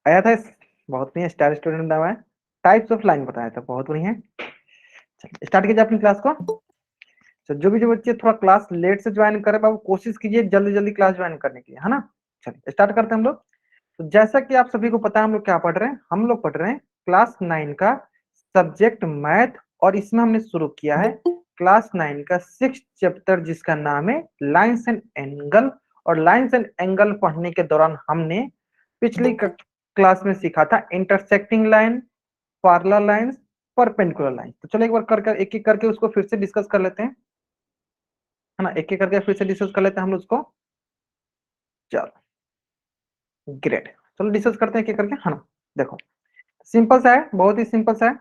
आया था बहुत बढ़िया, स्टार स्टूडेंट आया है। टाइप्स ऑफ लाइन बताया था, बहुत बढ़िया। स्टार्ट कीजिए अपनी क्लास को। तो जो बच्चे थोड़ा क्लास लेट से ज्वाइन करे बाबू, कोशिश कीजिए जल्दी जल्दी क्लास ज्वाइन करने की, है ना। चलिए स्टार्ट करते हैं हम लोग। तो जैसा कि आप सभी को पता है हम लोग क्या पढ़ रहे हैं, हम लोग पढ़ रहे हैं क्लास 9 का सब्जेक्ट मैथ, और इसमें हमने शुरू किया है क्लास 9 का 6th चैप्टर जिसका नाम है लाइंस एंड एंगल। और लाइंस एंड एंगल पढ़ने के दौरान हमने पिछली क्लास में सीखा था intersecting line, parallel lines, perpendicular line. तो चलो एक बार करके एक एक करके उसको फिर से डिस्कस कर लेते हैं, है ना। एक एक करके फिर से डिस्कस कर लेते हैं हम लोग उसको। चलो ग्रेट, चलो डिस्कस करते हैं एक एक करके, है ना। देखो सिंपल सा है, बहुत ही सिंपल सा है।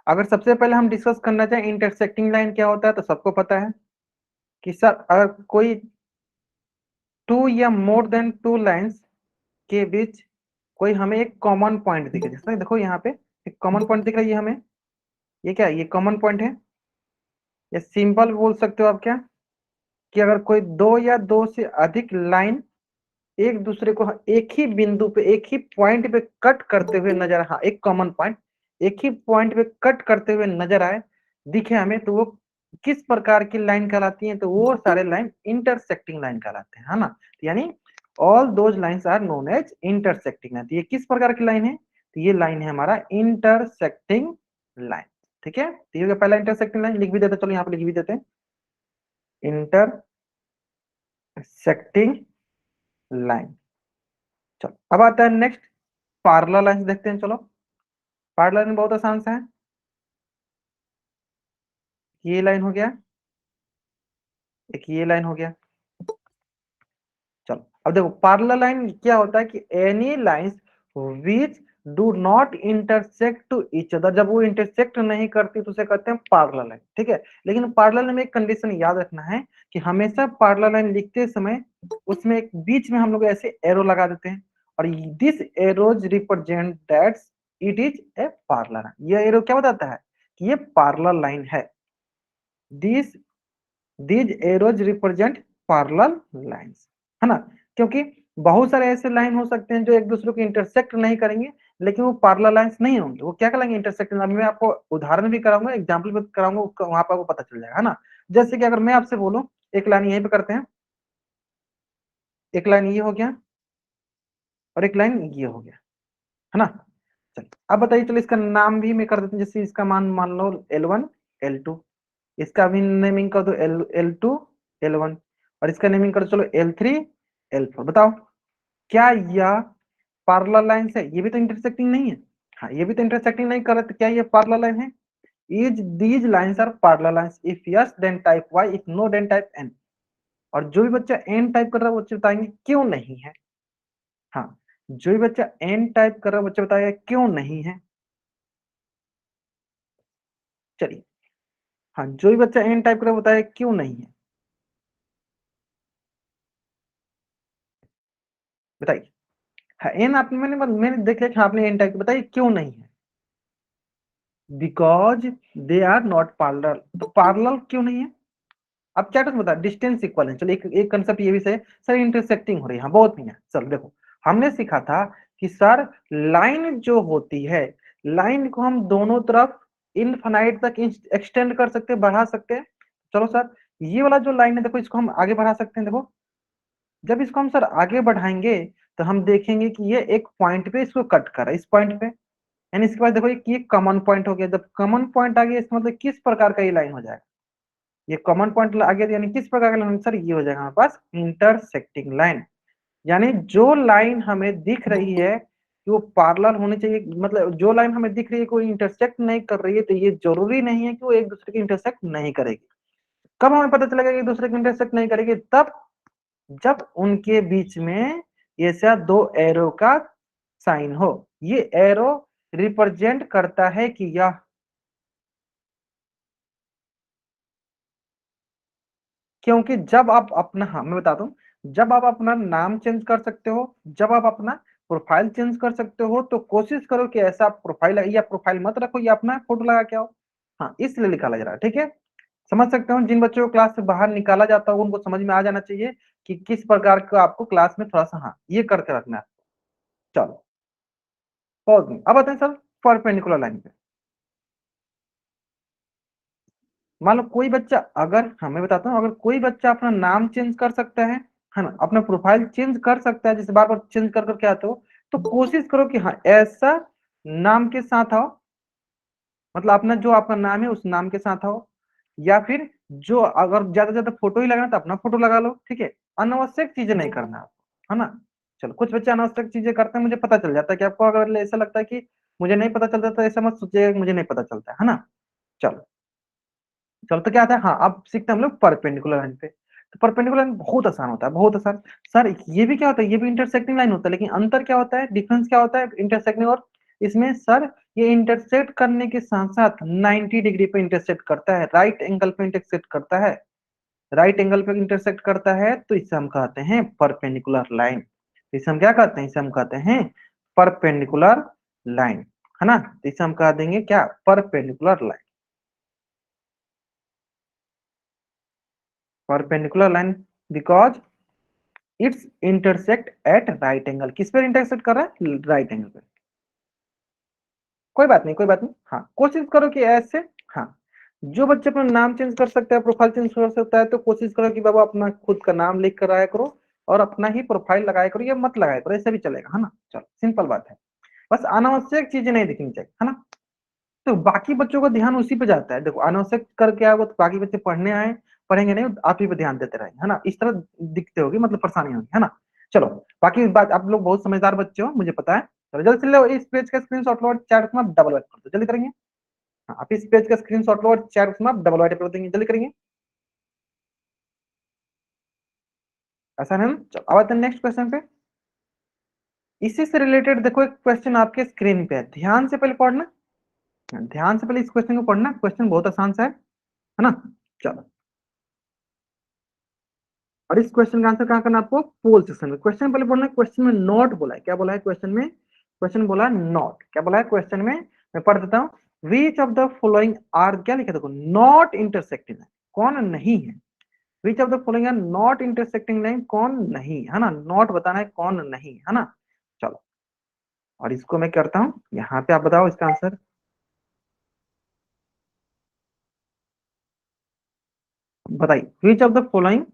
अगर सबसे पहले हम डिस्कस करना चाहें इंटरसेक्टिंग लाइन क्या होता है, तो सबको पता है कि सर अगर कोई टू या मोर देन टू लाइंस के बीच कोई हमें एक कॉमन पॉइंट दिखे, जैसे देखो यहाँ पे एक कॉमन पॉइंट दिख रहा है, ये हमें, ये क्या है, ये कॉमन पॉइंट है। ये सिंपल बोल सकते हो आप क्या, कि अगर कोई दो या दो से अधिक लाइन एक दूसरे को एक ही बिंदु पे, एक ही पॉइंट पे कट करते हुए नजर, हाँ एक कॉमन पॉइंट एक ही पॉइंट पे कट करते हुए नजर आए, दिखे हमें, तो वो किस प्रकार की लाइन कहलाती है, तो वो सारे लाइन इंटरसेक्टिंग लाइन कहलाते हैं, है ना। यानी all those lines are known as intersecting line. ये किस प्रकार की लाइन है, तो ये लाइन है हमारा इंटरसेक्टिंग लाइन। ठीक है, तो ये पहला इंटरसेक्टिंग लाइन लिख भी देते, चलो यहाँ पे लिख भी देते हैं, इंटरसेक्टिंग लाइन। चलो अब आता है नेक्स्ट पैरेलल लाइंस, देखते हैं चलो। पैरेलल लाइन बहुत आसान सा है, ये लाइन हो गया, एक ये लाइन हो गया। चलो अब देखो पैरेलल लाइन क्या होता है, कि any lines which do not intersect to each other, जब वो इंटरसेक्ट नहीं करती तो उसे कहते हैं पैरेलल लाइन। ठीक है, लेकिन पैरेलल लाइन में एक कंडीशन याद रखना है, कि हमेशा पैरेलल लाइन लिखते समय उसमें एक बीच में हम लोग ऐसे एरो लगा देते हैं, और this arrows represent that it is a parallel line. ये एरो क्या बताता है, कि ये पैरेलल लाइन है। This these arrows represent parallel lines, है ना। क्योंकि बहुत सारे ऐसे लाइन हो सकते हैं जो एक दूसरे को इंटरसेक्ट नहीं करेंगे, लेकिन वो पैरेलल लाइंस नहीं होंगे, वो क्या कहलाएंगे, इंटरसेक्ट। मैं आपको उदाहरण भी कराऊंगा, एग्जांपल भी कराऊंगा, उसका वहां पर आपको पता चल जाएगा, है ना। जैसे कि अगर मैं आपसे बोलूं, एक लाइन यहीं पे करते हैं, एक लाइन ये हो गया और एक लाइन ये हो गया, है ना। चलिए अब बताइए, चलो इसका नाम भी मैं कर देता हूँ, जैसे इसका मान मान लो L1 L2, इसका भी नेमिंग कर दो L2 L1, और इसका नेमिंग कर दो चलो L3 L4। बताओ क्या यह पैरेलल लाइंस है, ये भी तो इंटरसेक्टिंग नहीं है। हाँ ये भी तो इंटरसेक्टिंग नहीं कर रहे, तो क्या ये पैरेलल लाइन है। Is these lines are parallel lines, if yes then type y, if no then type n। और जो भी बच्चा n टाइप कर रहा है वो बच्चे बताएंगे क्यों नहीं है। हाँ जो भी बच्चा n टाइप कर रहा है बच्चा बताएगा क्यों नहीं है। चलिए, हाँ जो भी बच्चा n टाइप कर रहा है बताएगा क्यों नहीं है, बताइए। हाँ एन आप मैंने देख लिया, आपने एन टाइप, बताइए क्यों नहीं है। Because they are not parallel, तो पैरेलल क्यों नहीं है। अब क्या कुछ बता, डिस्टेंस इक्वल है। चलो एक कंसेप्ट ये भी सही है, सर इंटरसेक्टिंग हो रही है, हाँ बहुत नहीं है। चलो देखो हमने सीखा था कि सर लाइन जो होती है, लाइन को हम दोनों तरफ इनफाइनाइट तक एक्सटेंड कर सकते हैं, बढ़ा सकते हैं। चलो सर ये वाला जो लाइन है देखो, इसको हम आगे बढ़ा सकते हैं। देखो जब इसको हम सर आगे बढ़ाएंगे तो हम देखेंगे कि ये एक पॉइंट पे इसको कट कर रहा है, इस पॉइंट पे। यानी इसके बाद देखो ये कॉमन पॉइंट हो गया, जब कॉमन पॉइंट आ गया इसका मतलब किस प्रकार का ये लाइन हो जाएगा, ये कॉमन पॉइंट आ गया, यानी किस प्रकार का लाइन सर, ये हो जाएगा हमारे पास इंटरसेक्टिंग लाइन। यानी जो लाइन हमें दिख रही है कि वो पैरेलल होनी चाहिए, मतलब जो लाइन हमें दिख रही है कोई इंटरसेक्ट नहीं कर रही है, तो ये जरूरी नहीं है कि वो एक दूसरे की इंटरसेक्ट नहीं करेगी। कब हमें पता चलेगा कि एक दूसरे की इंटरसेक्ट नहीं करेगी, तब जब उनके बीच में ऐसा दो एरो का साइन हो। ये एरो रिप्रेजेंट करता है कि यह, क्योंकि जब आप अपना, हाँ मैं बताता हूँ, जब आप अपना नाम चेंज कर सकते हो, जब आप अपना प्रोफाइल चेंज कर सकते हो, तो कोशिश करो कि ऐसा प्रोफाइल या प्रोफाइल मत रखो, या अपना फोटो लगा के आओ। हाँ इसलिए निकाला जा रहा है, ठीक है। समझ सकते हो, जिन बच्चों को क्लास से बाहर निकाला जाता है उनको समझ में आ जाना चाहिए कि किस प्रकार का आपको क्लास में थोड़ा सा, हाँ ये करके रखना है। चलो पॉज नहीं। अब आते हैं सर परपेंडिकुलर लाइन पे। मान लो कोई बच्चा, अगर मैं बताता हूँ, अगर कोई बच्चा अपना नाम चेंज कर सकता है ना, अपना प्रोफाइल चेंज कर सकता है, जैसे बार बार चेंज कर करके आते हो, तो कोशिश करो कि हाँ ऐसा नाम के साथ आओ, मतलब अपना जो आपका नाम है उस नाम के साथ आओ, या फिर जो अगर ज्यादा ज्यादा फोटो ही लगाना तो अपना फोटो लगा लो, ठीक है। अनावश्यक चीजें नहीं करना आपको, है ना। चलो कुछ बच्चे अनावश्यक चीजें करते हैं, मुझे पता चल जाता है कि आपको अगर ऐसा लगता है कि मुझे नहीं पता चलता, तो ऐसा मत सोचिएगा कि मुझे नहीं पता चलता है ना। चलो चलो, तो क्या आता है, हाँ अब सीखते हैं हम लोग परपेंडिकुलर लाइन पे। तो परपेंडिकुलर लाइन बहुत आसान होता है, बहुत आसान। सर ये भी क्या होता है, ये भी इंटरसेक्टिंग लाइन होता है, लेकिन अंतर क्या होता है, डिफरेंस क्या होता है इंटरसेक्टिंग और इसमें, सर ये इंटरसेक्ट करने के साथ साथ 90 डिग्री पे इंटरसेक्ट करता है, राइट एंगल पे इंटरसेक्ट करता है, राइट एंगल पे इंटरसेक्ट करता है, तो इसे हम कहते हैं परपेंडिकुलर लाइन। इसे हम क्या कहते हैं, इसे हम कहते हैं परपेंडिकुलर लाइन, है ना। तो इसे हम कह देंगे क्या, perpendicular line. Perpendicular line because it's intersect at right angle. किस पर इंटरसेक्ट कर रहा है, राइट एंगल पे। कोई बात नहीं, कोई बात नहीं, हाँ कोशिश करो कि ऐसे, हाँ जो बच्चे अपना नाम चेंज कर सकता है, प्रोफाइल चेंज कर सकता है, तो कोशिश करो कि बाबा अपना खुद का नाम लिख कर आया करो और अपना ही प्रोफाइल लगाया करो, या मत लगाया करो, ऐसे भी चलेगा, है ना। चलो सिंपल बात है, बस अनावश्यक चीजें नहीं दिखनी चाहिए, है ना। तो बाकी बच्चों का ध्यान उसी पे जाता है, देखो अनावश्यक करके आओगे तो बाकी बच्चे पढ़ने आए, पढ़ेंगे नहीं, आप ही पे ध्यान देते रहेंगे, है ना, इस तरह दिखते होगी, मतलब परेशानी होगी, है ना। चलो बाकी बात, आप लोग बहुत समझदार बच्चे हो मुझे पता है। चलो जल्दी से लो इस पेज का स्क्रीनशॉट लो और चैट में डबल कर दो, जल्दी करेंगे। हाँ आप इस पेज का स्क्रीनशॉट लो और चैट में डबल कर देंगे, जल्दी करेंगे। ऐसा है ना, चलो अब आते हैं नेक्स्ट क्वेश्चन पे। इसी से रिलेटेड देखो एक क्वेश्चन आपके स्क्रीन पे है, ध्यान से पहले पढ़ना, ध्यान से पहले इस क्वेश्चन को पढ़ना, क्वेश्चन बहुत आसान सा है ना। चलो, और इस क्वेश्चन का आंसर कहाँ करना आपको, पोल सेक्शन में। क्वेश्चन पहले बोलना है, क्वेश्चन में नॉट बोला है, क्या बोला है क्वेश्चन में, क्वेश्चन बोला है नॉट, क्या बोला है क्वेश्चन में, मैं पढ़ देता हूँ। Which of the following are, क्या लिखा देखो, नॉट इंटरसेक्टिंग लाइन, कौन नहीं है, which of the following are not intersecting line, कौन नहीं है ना, नॉट बताना है कौन नहीं है ना। चलो, और इसको मैं करता हूँ, यहाँ पे आप बताओ इसका आंसर, बताइए which of the following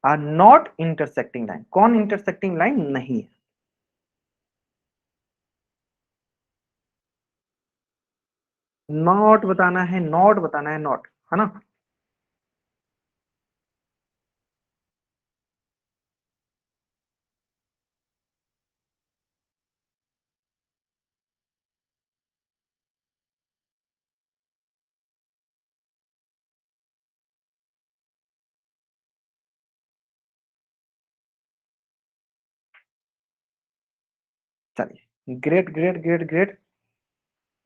are not intersecting line, कौन इंटरसेक्टिंग लाइन नहीं है। नॉट बताना है, नॉट बताना है, नॉट, है ना। चलिए, ग्रेट ग्रेट ग्रेट ग्रेट,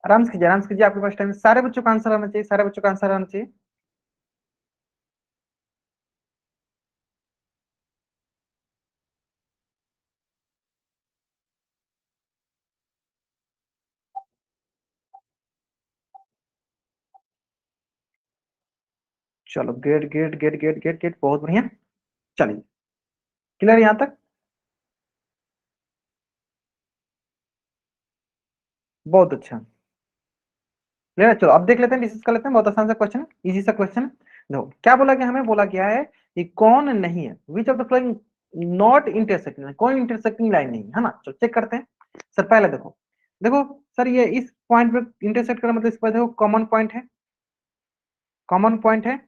आराम से कीजिए, आराम से कीजिए, आपके पास टाइम, सारे बच्चों का आंसर आना चाहिए, सारे बच्चों का आंसर आना चाहिए। चलो great great great great great great, बहुत बढ़िया। चलिए, क्लियर यहाँ तक, बहुत अच्छा, क्लियर है। चलो अब देख लेते हैं, डिस्कस कर लेते हैं, बहुत आसान सा क्वेश्चन है, इजी सा क्वेश्चन है। देखो क्या बोला गया, हमें बोला गया है कि कौन नहीं है, which of the following not intersecting, कौन इंटरसेक्टिंग लाइन नहीं है ना। चलो चेक करते हैं। सर पहले देखो, देखो सर ये इस पॉइंट पे इंटरसेक्ट करना, मतलब इस पर देखो कॉमन पॉइंट है, कॉमन पॉइंट है,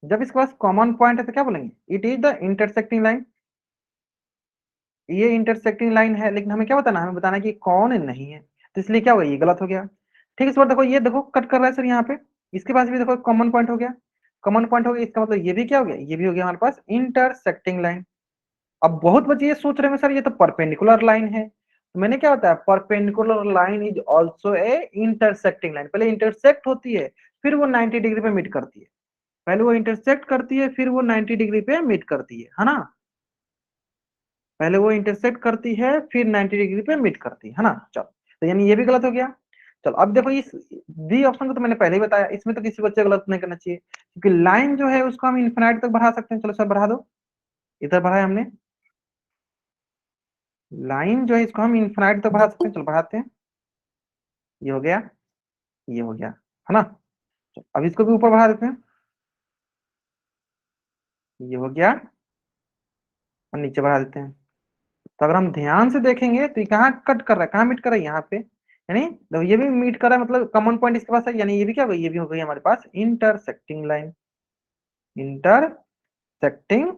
जब इसके पास कॉमन पॉइंट है तो क्या बोलेंगे, it is the intersecting line, ये इंटरसेक्टिंग लाइन है, लेकिन हमें क्या बताना है, हमें बताना है कि कौन नहीं है, तो इसलिए क्या होगा, ये गलत हो गया। ठीक है, इस बार देखो, ये देखो कट कर रहा है सर यहाँ पे, इसके पास भी देखो कॉमन पॉइंट हो गया, कॉमन पॉइंट हो गया, इसका मतलब ये भी क्या हो गया, ये भी हो गया हमारे पास इंटरसेक्टिंग लाइन। अब बहुत बच्चे ये सोच रहे हैं सर ये तो परपेंडिकुलर लाइन है, तो मैंने क्या बताया, perpendicular line is also a intersecting line, पहले इंटरसेक्ट होती है फिर वो 90 डिग्री पे मीट करती है, पहले वो इंटरसेक्ट करती है फिर वो 90 डिग्री पे मीट करती है ना, पहले वो इंटरसेक्ट करती है फिर 90 डिग्री पे मीट करती है ना। चलो, तो यानी ये भी गलत हो गया। चलो अब देखो, इस बी ऑप्शन को तो मैंने पहले ही बताया, इसमें तो किसी बच्चे को गलत नहीं करना चाहिए, क्योंकि लाइन जो है उसको हम इन्फिनाइट तक बढ़ा सकते हैं। चलो सर बढ़ा दो, इधर बढ़ाया हमने, लाइन जो है इसको हम इन्फिनाइट तक बढ़ा सकते हैं, चलो बढ़ाते हैं। ये हो गया, ये हो गया, है ना। अब इसको भी ऊपर बढ़ा देते हैं, ये हो गया, और नीचे बढ़ा देते हैं। तो अगर हम ध्यान से देखेंगे तो ये कहाँ कट कर रहा है, कहाँ मीट कर रहा है, यहाँ पे, यानी तो ये भी मीट कर रहा है, मतलब कॉमन पॉइंट इसके पास है, यानी ये भी क्या होगा, ये भी हो गई हमारे पास intersecting line. Intersecting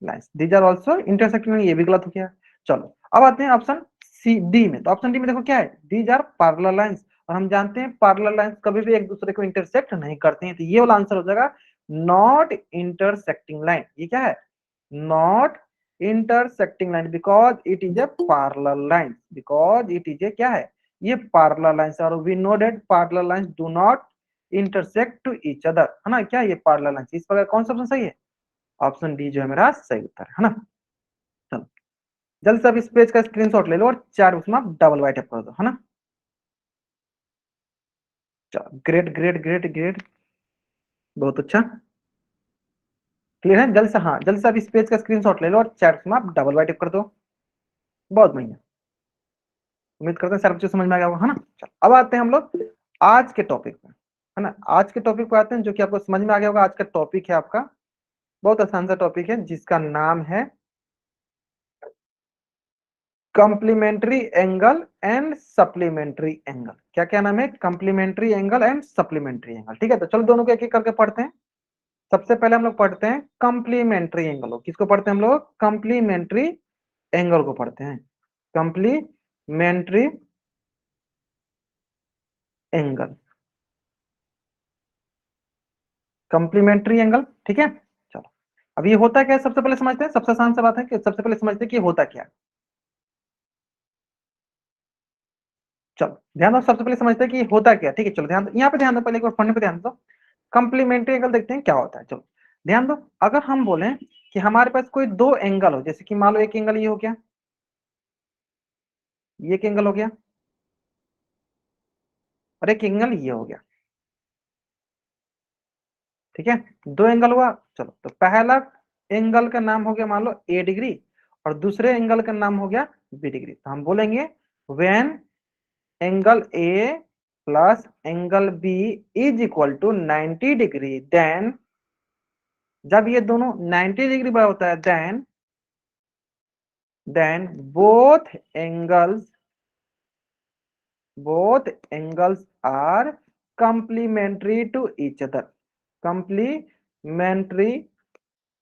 lines, these are also intersecting, ये भी गलत हो गया। चलो अब आते हैं ऑप्शन सी डी में। तो ऑप्शन डी में देखो क्या है, दीज आर पैरेलल लाइंस, और हम जानते हैं पैरेलल लाइंस कभी भी एक दूसरे को इंटरसेक्ट नहीं करते हैं, तो ये वाला आंसर हो जाएगा नॉट इंटरसेक्टिंग लाइन। ये क्या है, not intersecting line, because it is a parallel line, because it is a क्या है, ये पैरेलल लाइंस, और we know that parallel lines do not intersect to each other, है ना। क्या ये पैरेलल लाइंस, इस प्रकार कौन सा ऑप्शन सही है, ऑप्शन डी जो है मेरा सही उत्तर है ना। चलो जल्द से अब इस पेज का स्क्रीनशॉट ले लो और चार उसमें आप डबल वाइट कर दो, है ना। चलो ग्रेट ग्रेट ग्रेट ग्रेट, बहुत अच्छा, क्लियर है। जल्द से, हाँ जल्द से अब इस पेज का स्क्रीनशॉट ले लो और चार उसमें आप डबल वाइट कर दो। बहुत बढ़िया, उम्मीद करते हैं सारा कुछ समझ में आ गया होगा, है ना। चलो अब आते हैं हम लोग आज के टॉपिक पे, है ना। आज के टॉपिक पे आते हैं जो कि आपको समझ में आ गया होगा। आज का टॉपिक है आपका बहुत आसान सा टॉपिक है, जिसका नाम है complementary angle and supplementary angle. क्या क्या नाम है, complementary angle and supplementary angle. ठीक है, तो चलो दोनों को एक एक करके पढ़ते हैं। सबसे पहले हम लोग पढ़ते हैं कॉम्प्लीमेंट्री एंगल। किसको पढ़ते हैं हम लोग, कॉम्प्लीमेंट्री एंगल को पढ़ते हैं, कॉम्प्लीमेंट्री एंगल, कॉम्प्लीमेंट्री एंगल। ठीक है, चलो अब ये होता क्या है, सबसे पहले समझते हैं। सबसे आसान सा बात है कि सबसे पहले समझते हैं कि होता क्या है। चलो ध्यान दो, सबसे पहले समझते हैं कि होता क्या। ठीक है, चलो ध्यान दो, यहाँ पे ध्यान दो, पहले एक बार पढ़ने पे ध्यान दो। कंप्लीमेंट्री एंगल देखते हैं क्या होता है। चलो ध्यान दो, अगर हम बोले कि हमारे पास कोई दो एंगल हो, जैसे कि मान लो एक एंगल ये हो गया, ये एक एंगल हो गया, और एक एंगल ये हो गया। ठीक है, दो एंगल हुआ। चलो तो पहला एंगल का नाम हो गया मान लो ए डिग्री, और दूसरे एंगल का नाम हो गया बी डिग्री। तो हम बोलेंगे when angle A plus angle B is equal to 90 degree, then जब ये दोनों 90 डिग्री बराबर होता है, then both angles are complementary to each other, complementary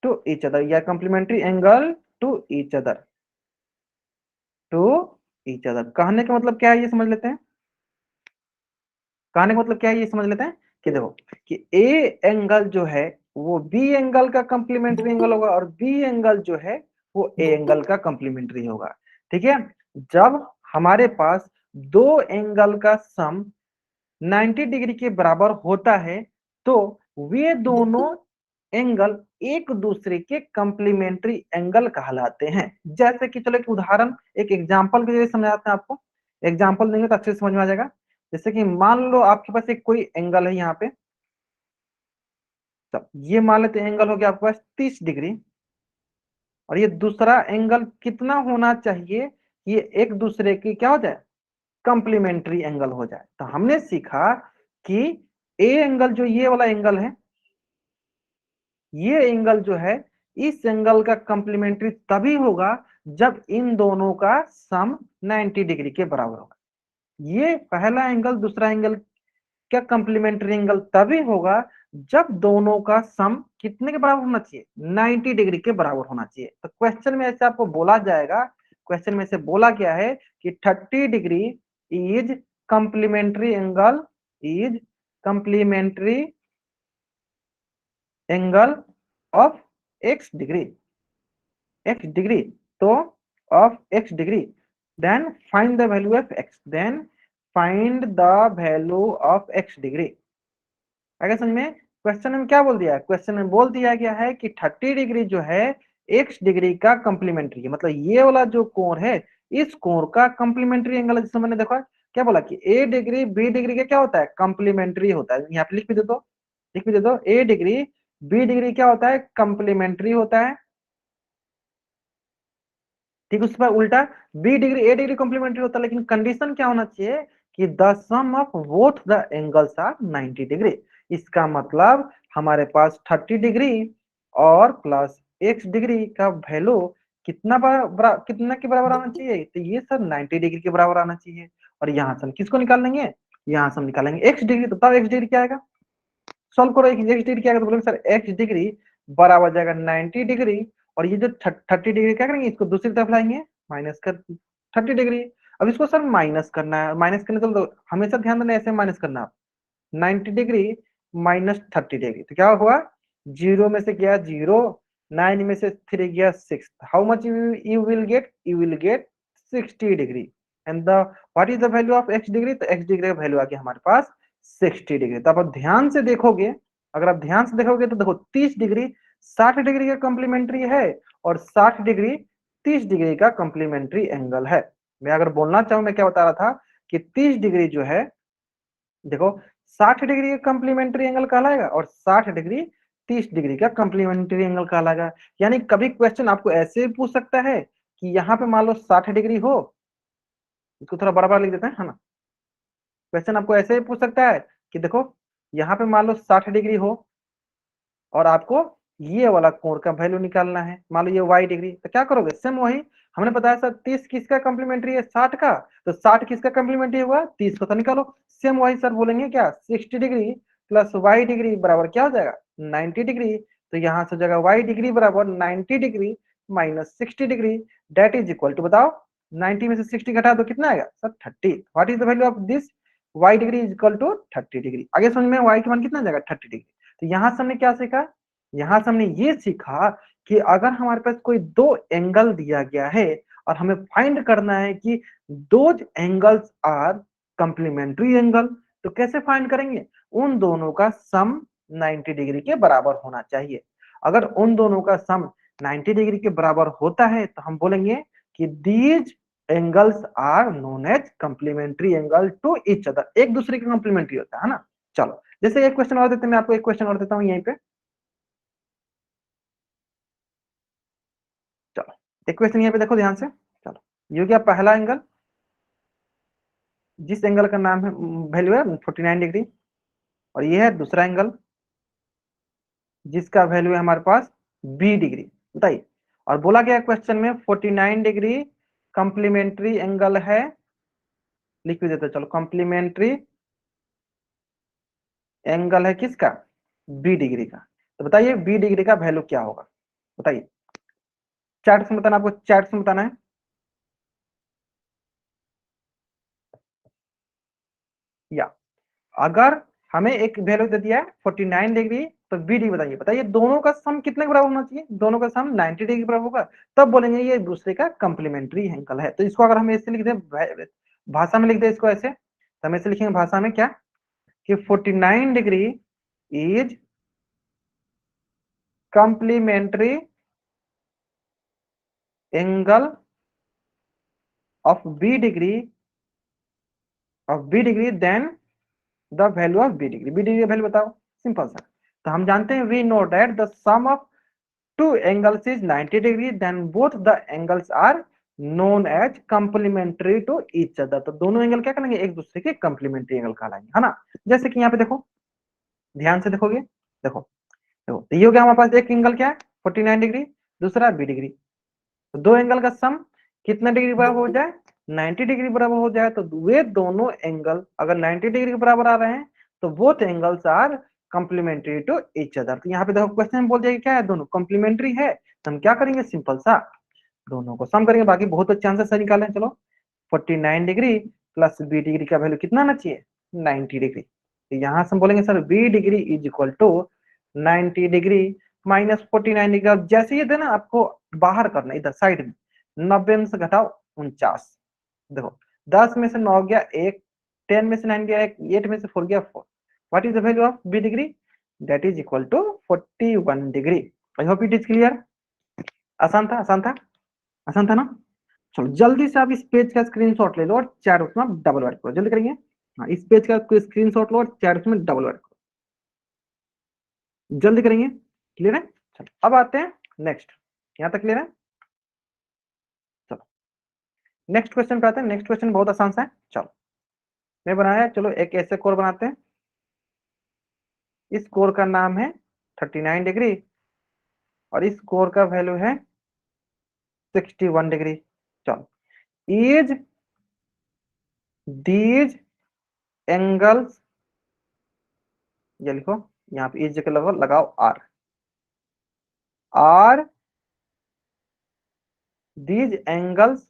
to each other, या complementary angle to each other, to each other। कहने का मतलब क्या है ये समझ लेते हैं। कहने का मतलब क्या है ये समझ लेते हैं कि देखो कि ए एंगल जो है वो बी एंगल का कंप्लीमेंट्री एंगल होगा, और बी एंगल जो है वो ए एंगल का कंप्लीमेंट्री होगा। ठीक है, जब हमारे पास दो एंगल का सम 90 डिग्री के बराबर होता है तो वे दोनों एंगल एक दूसरे के कंप्लीमेंट्री एंगल कहलाते हैं। जैसे कि चलो एक उदाहरण, एक एग्जांपल के जरिए समझाते हैं आपको। एग्जांपल देंगे तो अच्छे से समझ में आ जाएगा। जैसे कि मान लो आपके पास एक कोई एंगल है यहाँ पे, तो ये मान लेते एंगल हो गया आपके पास 30 डिग्री, और ये दूसरा एंगल कितना होना चाहिए, ये एक दूसरे की क्या हो जाए, कंप्लीमेंट्री एंगल हो जाए। तो हमने सीखा कि ए एंगल जो ये वाला एंगल है, ये एंगल जो है इस एंगल का कंप्लीमेंट्री तभी होगा जब इन दोनों का सम 90 डिग्री के बराबर होगा। ये पहला एंगल दूसरा एंगल क्या कंप्लीमेंट्री एंगल तभी होगा जब दोनों का सम कितने के बराबर होना चाहिए, 90 डिग्री के बराबर होना चाहिए। तो क्वेश्चन में ऐसे आपको बोला जाएगा, क्वेश्चन में से बोला गया है कि 30 degree is complementary angle, is complementary angle of x degree, x degree, तो of x degree, then find the value of x, then find the value of x degree. अगर समझ में, क्वेश्चन में क्या बोल दिया है, क्वेश्चन में बोल दिया गया है कि 30 डिग्री जो है x डिग्री का कंप्लीमेंट्री है, मतलब ये वाला जो कोण है इस कोण का कंप्लीमेंट्री एंगल है। जिसमें मैंने देखा क्या बोला कि a डिग्री b डिग्री का क्या होता है, कंप्लीमेंट्री होता है। यहाँ पे लिख भी दे दो, लिख भी दे दो, a डिग्री b डिग्री क्या होता है, कंप्लीमेंट्री होता है। ठीक, उस पर उल्टा B degree A degree complementary होता है, लेकिन कंडीशन क्या होना चाहिए कि the sum of both the angles are 90 degree. इसका मतलब हमारे पास 30 डिग्री और प्लस x डिग्री का वैल्यू कितना के बराबर आना चाहिए, तो ये सर 90 डिग्री के बराबर आना चाहिए। और यहाँ से हम किसको निकाल लेंगे, यहाँ से हम निकालेंगे x डिग्री। तो तब x डिग्री क्या आएगा, सॉल्व करो, x डिग्री क्या आएगा, तो बोलेंगे सर x डिग्री बराबर हो जाएगा 90 डिग्री, और ये जो 30 डिग्री क्या करेंगे, इसको दूसरी तरफ लाएंगे माइनस कर 30 डिग्री। अब इसको सर माइनस करना है, माइनस करने तो हमेशा ध्यान देना ऐसे माइनस करना है, 90 डिग्री माइनस 30 डिग्री, तो क्या हुआ, जीरो में से गया जीरो, 9 में से 3 गया 6, how much you will get, you will get 60 degree. And the what is the value of x degree, तो x डिग्री का वैल्यू आ गया हमारे पास 60 डिग्री। तो आप ध्यान से देखोगे, अगर आप ध्यान से देखोगे तो देखो 30 डिग्री 60 डिग्री का कॉम्प्लीमेंट्री है, और 60 डिग्री 30 डिग्री का कॉम्प्लीमेंट्री एंगल है। मैं अगर बोलना चाहूं, मैं क्या बता रहा था कि 30 डिग्री जो है, देखो 60 डिग्री का कॉम्प्लीमेंट्री एंगल कहलाएगा, और 60 डिग्री 30 डिग्री का कॉम्प्लीमेंट्री एंगल कहलाएगा। यानी कभी क्वेश्चन आपको ऐसे भी पूछ सकता है कि यहाँ पे मान लो 60 डिग्री हो, इसको थोड़ा बड़ा बड़ा लिख देते हैं, है ना। क्वेश्चन आपको ऐसे भी पूछ सकता है कि देखो यहाँ पे मान लो 60 डिग्री हो, और आपको ये वाला कोण का वैल्यू निकालना है, मान लो ये y डिग्री, तो क्या करोगे, सेम वही हमने बताया सर 30 किसका कॉम्प्लीमेंट्री है, 60 का, तो 60 किसका कॉम्प्लीमेंट्री हुआ, 30 को, तो निकालो। सेम वही सर बोलेंगे क्या, 60 डिग्री प्लस y डिग्री बराबर क्या हो जाएगा, 90 डिग्री। तो यहाँ से हो जाएगा y डिग्री बराबर 90 degree minus 60 degree, that is equal to, बताओ 90 में से 60 घटा दो कितना आएगा sir 30। What is the value of this, y degree is equal to 30 degree. आगे समझ में, y का मान कितना आ जाएगा 30 डिग्री। तो यहाँ से हमने क्या सीखा, यहां से हमने ये सीखा कि अगर हमारे पास कोई दो एंगल दिया गया है और हमें फाइंड करना है कि दो एंगल्स आर कंप्लीमेंट्री एंगल, तो कैसे फाइंड करेंगे, उन दोनों का सम 90 डिग्री के बराबर होना चाहिए। अगर उन दोनों का सम 90 डिग्री के बराबर होता है तो हम बोलेंगे कि these angles are known as complementary angle to each other, एक दूसरे के कंप्लीमेंट्री होता है ना। चलो जैसे एक क्वेश्चन और देते हैं, मैं आपको एक क्वेश्चन और देता हूं यहीं पे। चलो एक क्वेश्चन यहाँ पे देखो ध्यान से। चलो ये हो गया पहला एंगल, जिस एंगल का नाम है वैल्यू है 49 डिग्री, और ये है दूसरा एंगल जिसका वैल्यू है हमारे पास बी डिग्री, बताइए। और बोला गया क्वेश्चन में 49 डिग्री कंप्लीमेंट्री एंगल है, लिख भी देते चलो, कंप्लीमेंट्री एंगल है किसका, बी डिग्री का। तो बताइए बी डिग्री का वैल्यू क्या होगा, बताइए, चार्ट से बताना, आपको चार्ट से बताना है। या अगर हमें एक वैल्यू दे दिया है 49 डिग्री, तो बी डिग्री बताइए, बताइए दोनों का सम कितने के बराबर होना चाहिए, दोनों का सम 90 डिग्री बराबर होगा, तब बोलेंगे ये एक दूसरे का कंप्लीमेंट्री एंगल है। तो इसको अगर हम ऐसे लिख दें, भाषा में लिख दे इसको ऐसे, तो हम ऐसे लिखेंगे भाषा में क्या, कि 49 degree is complementary angle of B degree, of B degree then the value of B degree, B degree का वैल्यू बताओ, सिंपल सा। तो हम जानते हैं we know that the sum of two angles is 90 degree, then both the angles are known as complementary to each other। तो दोनों angle क्या करेंगे, एक दूसरे के कंप्लीमेंट्री एंगल कहलाएंगे, है ना। जैसे कि यहाँ पे देखो, ध्यान से देखोगे, देखो देखो, तो ये हो गया हमारे पास एक एंगल क्या है 49 डिग्री, दूसरा बी डिग्री, तो दो एंगल का सम कितना डिग्री बराबर हो जाए, 90 डिग्री बराबर हो जाए। तो वे दोनों एंगल अगर 90 डिग्री के बराबर आ रहे हैं तो both angles are complementary to each other. तो यहाँ पे देखो क्वेश्चन में बोल दिया कि क्या है, दोनों कंप्लीमेंट्री है, तो हम क्या करेंगे, सिंपल सा दोनों को सम करेंगे। बाकी बहुत अच्छे आंसर से निकालें, चलो 49 डिग्री प्लस बी डिग्री का वैल्यू कितना आना चाहिए, 90 डिग्री। तो यहाँ से हम बोलेंगे sir B degree is equal to 90 degree minus 49 degree. अब जैसे ये देना आपको बाहर करना, इधर साइड में 90 में से घटाओ 49, देखो 10 में से 9 गया एक, 10 में से 9 गया एक, 8 में से 4 गया 4। What is the value of B degree, that is equal to 41 degree. I hope it is clear. आसान था, आसान था, आसान था ना। चलो जल्दी से आप इस पेज का स्क्रीनशॉट ले लो और चैट उसमें डबल वर्क करो, जल्दी करेंगे। हाँ इस पेज का स्क्रीनशॉट लो और चैट उसमें डबल वर्क करो, जल्दी करेंगे, क्लियर है। चलो अब आते हैं नेक्स्ट, यहाँ तक क्लियर है। चलो नेक्स्ट क्वेश्चन पे आते हैं। नेक्स्ट क्वेश्चन बहुत आसान सा है। चलो मैं बनाया, चलो एक ऐसे कोर बनाते हैं। इस कोर का नाम है 39 डिग्री और इस कोर का वैल्यू है 61 डिग्री। चलो इज दीज एंगल्स, ये लिखो यहाँ पे इज के लगो, लगाओ are, are these angles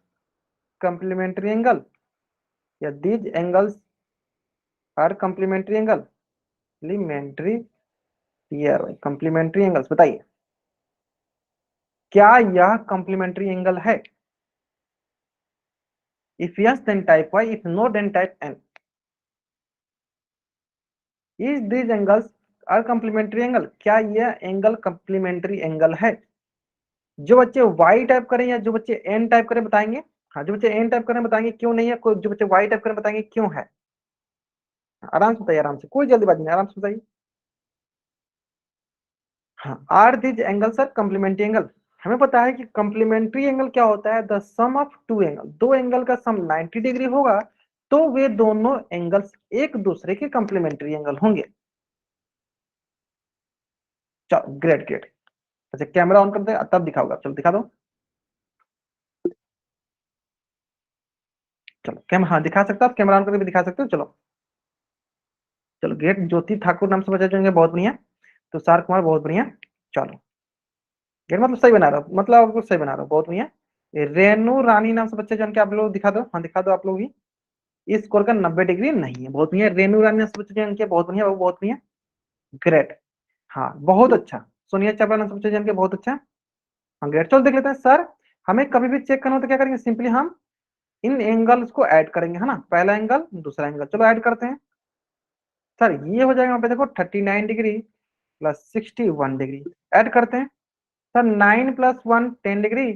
complementary angle, या these angles are complementary angle, complementary, यार कंप्लीमेंट्री एंगल्स बताइए क्या यह कंप्लीमेंट्री एंगल है? If yes then type Y, if no then type N. Is these angles are complementary angle, क्या यह angle complementary angle है? जो बच्चे वाई टाइप करें या जो बच्चे एन टाइप करें बताएंगे। हाँ, जो बच्चे एन टाइप करें बताएंगे क्यों नहीं है, कोई जो बच्चे वाई टाइप करें बताएंगे क्यों है। आराम से बताइए, आराम से, कोई जल्दीबाजी नहीं, आराम से बताइए। हाँ, are these angles are complementary angle. हमें पता है कि कंप्लीमेंट्री एंगल क्या होता है, the sum of two angle, दो एंगल का सम 90 डिग्री होगा तो वे दोनों एंगल्स एक दूसरे के कंप्लीमेंट्री एंगल होंगे। चलो ग्रेट ग्रेट। अच्छा कैमरा ऑन कर दे तब दिखाओगा, चलो दिखा दो। चलो कैम हाँ दिखा सकते हो आप, कैमरा ऑन करके भी दिखा सकते हो। चलो चलो ग्रेट। ज्योति ठाकुर नाम से बच्चा जो है बहुत बढ़िया। तुषार कुमार बहुत बढ़िया। चलो ग्रेट, मतलब सही बना रहा हो, मतलब आपको सही बना रहा हो, बहुत बढ़िया। ये रेनू रानी नाम से बच्चे जो है आप लोग दिखा दो, हाँ दिखा दो आप लोग भी। इस स्कोर का 90 डिग्री नहीं है, बहुत बढ़िया। रेनू रानी नाम से बच्चे जो है बहुत बढ़िया, वो बहुत बढ़िया। ग्रेट, हाँ बहुत अच्छा। सोनिया चावला नाम से बच्चे जो है बहुत अच्छा। हाँ ग्रेट, चलो देख लेते हैं सर। हमें कभी भी चेक करना हो तो क्या करेंगे, सिंपली हम इन एंगल्स को ऐड करेंगे, है ना। पहला एंगल दूसरा एंगल, चलो ऐड करते हैं। सर ये हो जाएगा यहाँ पे देखो 39 डिग्री प्लस 61 डिग्री, ऐड करते हैं। Sir 9 plus 1 10 degree,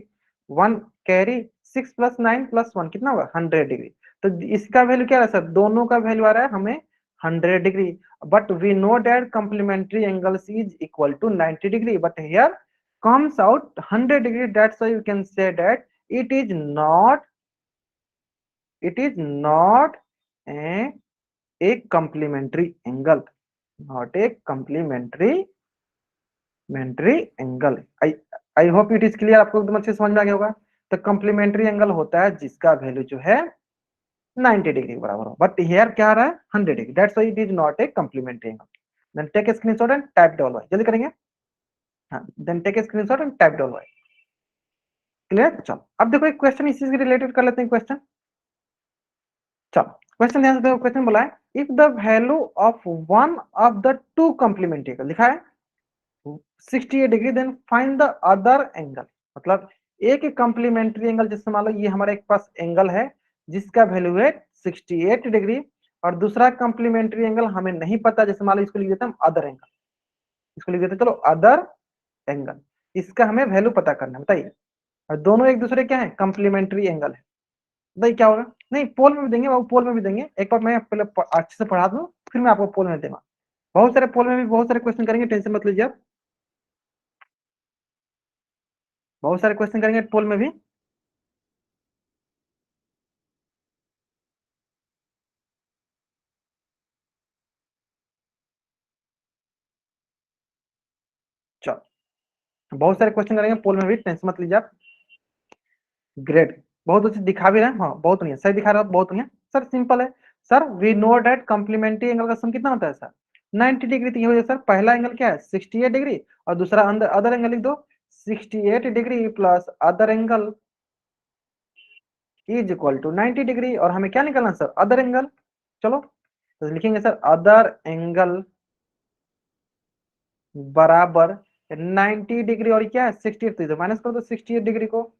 1 carry, 6 plus 9 plus 1 कितना होगा 100 डिग्री। तो इसका वैल्यू क्या है सर, दोनों का वैल्यू आ रहा है हमें 100 degree. But we know that complementary angles is equal to 90 degree, but here comes out 100 degree, that's why you can say that it is not, it is not a, a complementary angle, not a complementary angle. I I hope it is clear, आपको एकदम अच्छे समझ में आ गया होगा। तो complementary angle होता है जिसका वैल्यू जो है 90 डिग्री के बराबर हो, बट हियर क्या आ रहा है 100 degree, that's why it is not a complementary angle. Then take a screenshot and type double Y, जल्दी करेंगे। हाँ then take a screenshot and type double Y. Clear, चलो अब देखो एक क्वेश्चन इसी से रिलेटेड कर लेते हैं क्वेश्चन। चलो क्वेश्चन ध्यान से देखो, क्वेश्चन बोला है if the value of one of the two complementary angle, लिखा है 68 degree, then find the other angle. मतलब एक कंप्लीमेंट्री एंगल, जैसे मान लो ये हमारे एक पास एंगल है जिसका वैल्यू है 68 डिग्री, और दूसरा कंप्लीमेंट्री एंगल हमें नहीं पता, जैसे मान लो इसको लिख देते हैं अदर एंगल, इसको लिख देते हैं चलो अदर एंगल, इसका हमें वैल्यू पता करना है, बताइए। और दोनों एक दूसरे क्या है, कंप्लीमेंट्री एंगल है, बताइए क्या होगा। नहीं पोल में भी देंगे बाबू, पोल में भी देंगे, एक बार मैं पहले अच्छे से पढ़ा दूं फिर मैं आपको पोल में दूंगा। बहुत सारे पोल में भी बहुत सारे क्वेश्चन करेंगे, टेंशन मत लीजिए आप, बहुत सारे क्वेश्चन करेंगे पोल में भी। चलो बहुत सारे क्वेश्चन करेंगे पोल में भी, टेंशन मत लीजिए आप। ग्रेट, बहुत अच्छे दिखा भी रहे हैं, हाँ बहुत बढ़िया, सही दिखा रहे हो, बहुत बढ़िया। सर सिंपल है, sir we know that complementary angle का सम कितना होता है सर 90 डिग्री। तो ये हो जाए सर पहला एंगल क्या है 68 डिग्री, और दूसरा अंदर अदर एंगल लिख दो 68 degree plus other angle is equal to 90 degree, और हमें क्या निकालना सर अदर एंगल। चलो तो लिखेंगे सर अदर एंगल बराबर 90 डिग्री और क्या है 68, तो माइनस कर दो 68 डिग्री को,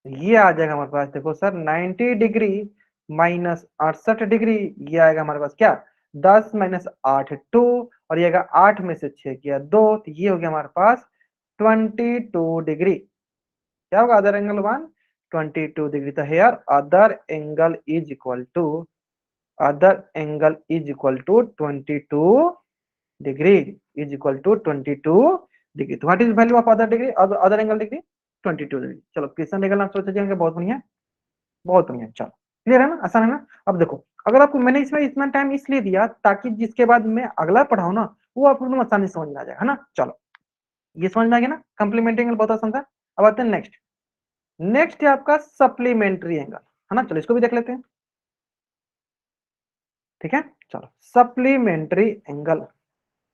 ये आ जाएगा हमारे पास देखो सर 90 डिग्री माइनस 68 डिग्री, ये आएगा हमारे पास क्या 10 माइनस 8 2, और ये आएगा 8 में से 6 किया 2, तो ये हो गया हमारे पास 22 डिग्री। क्या होगा अदर एंगल वन 22 डिग्री। तो here other angle is equal to, other angle is equal to 22 degree, is equal to 22 degree. तो what is value of other degree, other angle degree 22 degree. चलो question निकलना सोचे जाएंगे, बहुत बढ़िया। बहुत बढ़िया, चलो क्लियर है ना, आसान है ना। अब देखो, अगर आपको मैंने इसमें इतना टाइम इसलिए दिया ताकि जिसके बाद मैं अगला पढ़ाऊँ ना, वो आपको एकदम आसानी से समझ में आ जाएगा, है ना। चलो ये समझ में आ गया ना, कंप्लीमेंट्री एंगल बहुत आसान था। अब आते हैं नेक्स्ट। नेक्स्ट है आपका सप्लीमेंट्री एंगल, है ना। चलो इसको भी देख लेते हैं, ठीक है। चलो सप्लीमेंट्री एंगल,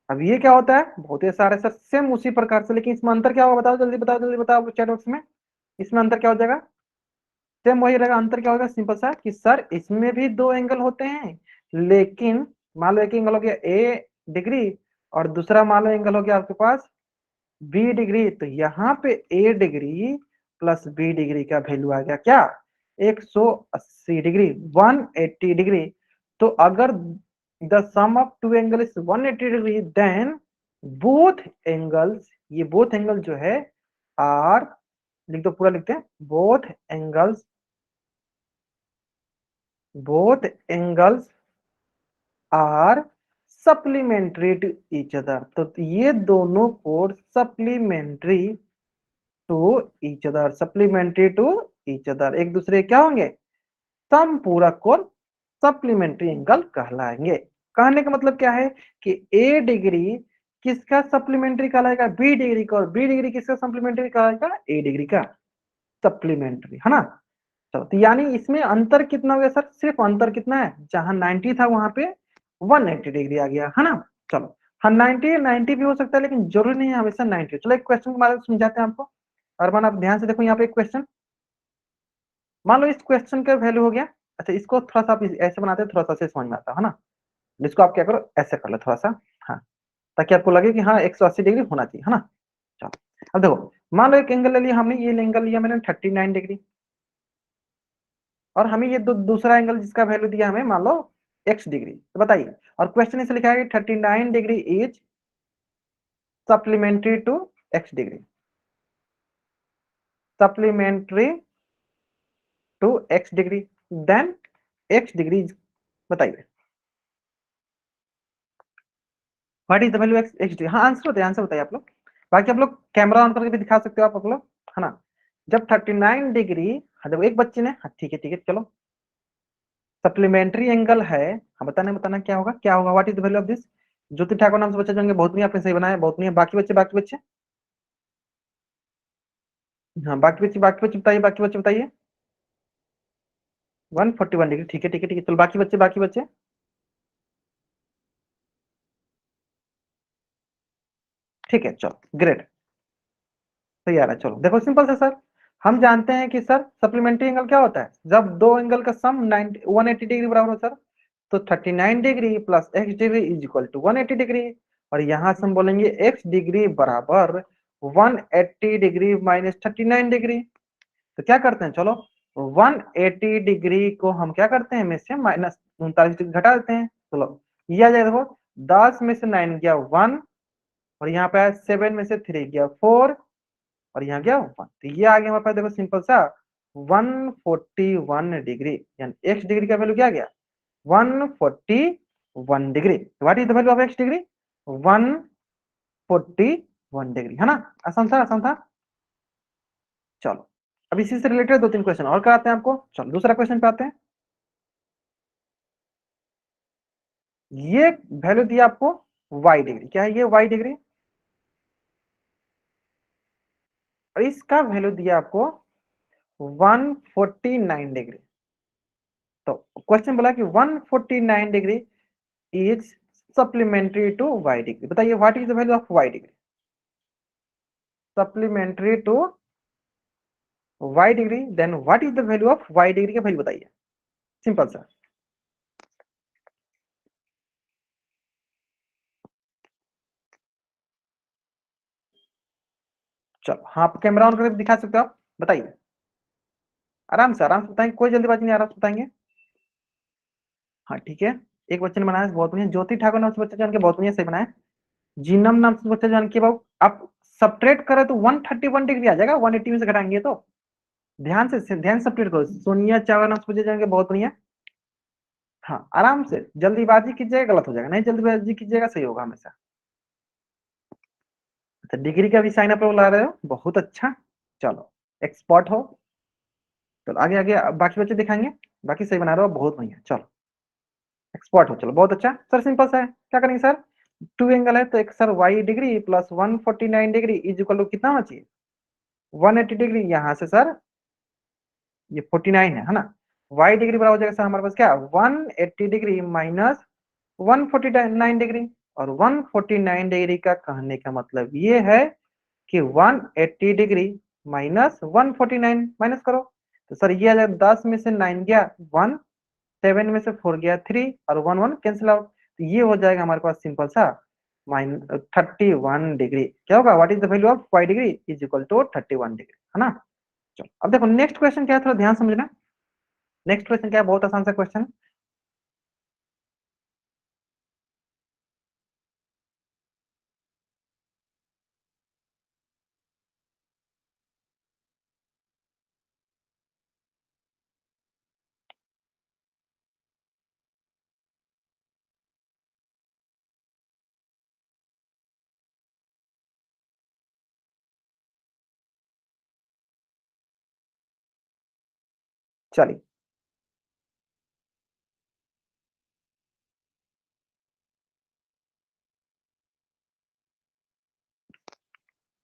अब ये क्या होता है, बहुत ही सारे सर सेम उसी प्रकार से, लेकिन इसमें अंतर क्या होगा, बताओ जल्दी, बताओ जल्दी बताओ चैट बॉक्स में, इसमें अंतर क्या हो जाएगा। सेम वही रहेगा, अंतर क्या होगा, सिंपल सा कि सर इसमें भी दो एंगल होते हैं, लेकिन मान लो एक एंगल हो गया ए डिग्री और दूसरा मान लो एंगल हो गया आपके पास बी डिग्री, तो यहाँ पे A degree plus B degree का वैल्यू आ गया क्या, 180 डिग्री, 180 डिग्री। तो अगर the sum of two angle is 180 degree, then both angles, ये बोथ एंगल जो है आर, लिख दो पूरा लिखते हैं, both angles are supplementary to each other. तो ये दोनों कोड supplementary to each other, supplementary to each other, एक दूसरे क्या होंगे, समपूरक कोण सप्लीमेंट्री एंगल कहलाएंगे। कहने का मतलब क्या है कि ए डिग्री किसका सप्लीमेंट्री कहलाएगा, बी डिग्री का, और बी डिग्री किसका सप्लीमेंट्री कहलाएगा, ए डिग्री का सप्लीमेंट्री, है ना। चलो तो यानी इसमें अंतर कितना हो गया सर, सिर्फ अंतर कितना है, जहां 90 था वहां पे 180 डिग्री आ गया, है ना। चलो हाँ 90 भी हो सकता है, लेकिन जरूरी नहीं है हमेशा 90। चलो एक क्वेश्चन के बारे में समझाते हैं आपको। अरमान आप ध्यान से देखो, यहाँ पे एक क्वेश्चन, मान लो इस क्वेश्चन का वैल्यू हो गया, अच्छा इसको थोड़ा सा आप ऐसे बनाते हैं, थोड़ा सा से समझ में आता है ना। इसको आप क्या करो, ऐसे कर लो थोड़ा सा, हाँ, ताकि आपको लगे कि हाँ 180 डिग्री होना चाहिए, है ना। चलो अब देखो, मान लो एक एंगल ले लिया हमने, ये एंगल लिया मैंने 39 डिग्री, और हमें ये दूसरा एंगल जिसका वैल्यू दिया हमें मान लो x डिग्री, तो बताइए, और क्वेश्चन इसे लिखा है 39 degree is supplementary to x degree, supplementary to x degree, then x degree, बताइए what is the value x degree. हाँ आंसर बताइए, आंसर बताइए आप लोग, बाकी आप लोग कैमरा ऑन करके भी दिखा सकते हो आप लोग, है ना। जब 39 डिग्री, हाँ जब एक बच्चे ने, हाँ ठीक है चलो, सप्लीमेंट्री एंगल है, हाँ बताना बताना क्या होगा, क्या होगा, what is the value of this. Jyoti Thakur नाम से बच्चे जाएंगे, बहुत नहीं आपने सही बनाया, बहुत नहीं, बाकी बच्चे, बाकी बच्चे, हाँ बाकी बच्चे बताइए, बाकी बच्चे बताइए। 141 डिग्री, ठीक है चलो बाकी बच्चे, बाकी बच्चे, ठीक है चलो ग्रेट, सही आ रहा है। चलो देखो सिंपल से सर, हम जानते हैं कि सर सप्लीमेंट्री एंगल क्या होता है, जब दो एंगल का सम 90 180 डिग्री बराबर हो सर, तो 39 degree plus X degree is equal to 180 degree, और यहां से हम बोलेंगे एक्स डिग्री बराबर 180 डिग्री माइनस 39 डिग्री। तो क्या करते हैं, चलो 180 डिग्री को हम क्या करते हैं, में से माइनस 39 डिग्री घटा देते हैं, चलो ये आ जाएगा, देखो 10 में से 9 गया 1, और यहाँ पे 7 में से 3 गया 4, और यहाँ गया 1, तो ये आ गया हमारे पास, देखो सिंपल सा 141 डिग्री, यानी एक्स डिग्री का वैल्यू क्या गया, 141 degree. What is the value of x degree, 141 degree, है ना। आसान था, आसान था। चलो अब इसी से रिलेटेड दो तीन क्वेश्चन और कराते हैं आपको, चलो दूसरा क्वेश्चन पे आते हैं। ये वैल्यू दिया आपको y डिग्री, क्या है ये y डिग्री, और इसका वैल्यू दिया आपको 149 डिग्री। तो क्वेश्चन बोला कि 149 degree is supplementary to y degree, बताइए what is the value of y degree, supplementary to y degree, then what is the value of y degree का वैल्यू बताइए, सिंपल सा। चलो हाँ आप कैमरा ऑन करके दिखा सकते हो आप, बताइए आराम से बताएंगे, कोई जल्दीबाजी नहीं, आराम से बताएंगे। हाँ ठीक है, एक बच्चे ने बनाया बहुत बढ़िया, ज्योति ठाकुर नाम से बच्चा जान के बहुत बढ़िया सही बनाया। जीनम नाम से बच्चा जान के बाबू, आप सब्ट्रैक्ट करें तो 131 डिग्री आ जाएगा, 180 में से घटाएंगे तो, ध्यान सब्ट्रैक्ट करो। सोनिया चावला नाम से बच्चा जान के बहुत बढ़िया, हाँ आराम से, जल्दीबाजी कीजिएगा गलत हो जाएगा, नहीं जल्दीबाजी कीजिएगा सही होगा हमेशा। अच्छा डिग्री का भी साइन आप लोग ला रहे हो, बहुत अच्छा, चलो एक्सपर्ट हो। चलो आगे आगे बाकी बच्चे दिखाएंगे, बाकी सही बना रहे हो, बहुत बढ़िया। चलो एक्सपर्ट हो, चलो बहुत अच्छा सर। सिंपल सा है, क्या करेंगे सर, टू एंगल है तो एक sir Y degree plus 149 degree is equal to कितना होना चाहिए, 180 डिग्री। यहाँ से सर ये 49 है ना, वाई डिग्री बराबर हो जाएगा सर हमारे पास क्या, 180 डिग्री माइनस 149 डिग्री। और 149 डिग्री का कहने का मतलब ये है कि 180 डिग्री माइनस 149 माइनस करो, तो सर ये आ जाएगा 10 में से 9 गया 1, 7 में से 4 गया 3, और 1 1 कैंसिल आउट, तो ये हो जाएगा हमारे पास सिंपल सा माइनस 31 डिग्री। क्या होगा, what is the value of Y degree is equal to 31 degree, है ना। चलो अब देखो नेक्स्ट क्वेश्चन क्या है, थोड़ा ध्यान समझना। नेक्स्ट क्वेश्चन क्या है, बहुत आसान सा क्वेश्चन है। चलिए